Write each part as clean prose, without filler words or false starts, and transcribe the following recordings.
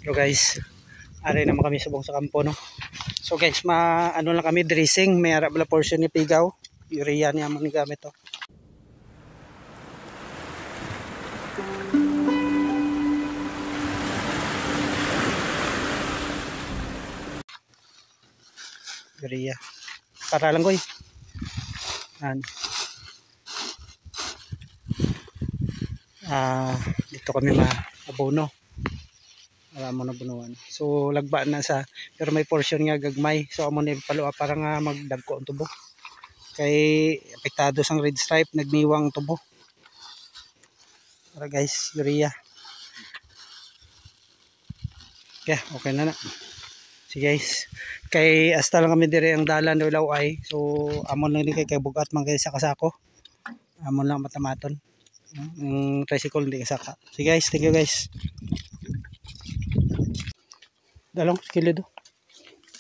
Pero guys, ari naman kami subong sa kampo no. So guys, ano lang kami dressing, may ara bala portion ni pigaw. Urea niya mo ni gamit to. Urea. Para lang koy. Dito kami maabono. Wala mo na bunuan. So lagba na sa, pero may portion nga gagmay. So amo ni paluwa para nga magdagko ang tubo. Kay apektado sang red stripe, nagniwang tubo. Para guys, urea. Okay na. Sige guys. Kay hasta lang kami dire ang dalan do ilaw ay. So amon lang ni kay bugat man kay sa kasako. Amon lang matamaton. Tricycle hindi kasaka. Sige guys, thank you guys. Dalong kilid do.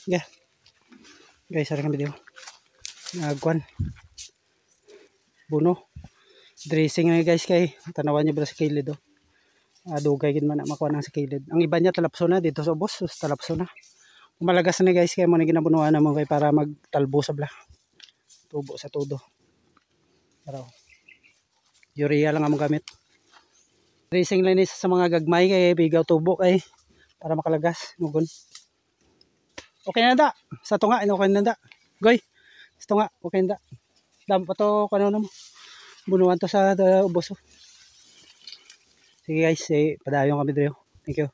Guys, sarang kami dito. Nagkuan. Buno. Dressing na guys kay tanawan niyo ba sa kilid do. Dugay gid man na makuha nang sa kilid. Ang iba niya talapso na dito sa ubos, talapso na. Malagas na guys kay mo na ginabunuan na mo kay para magtalbo sa bla. Tubo sa todo. Pero urea lang ang gamit. Dressing lang ni sa mga gagmay kay bigaw tubo kay para makalagas nugon. Okay na da. Sa tunga okay na da. Goy. Sa tunga okay na da. Dam pa to kuno na mo. Bunuan to sa ubos. Sige guys, padayon kami dito. Thank you.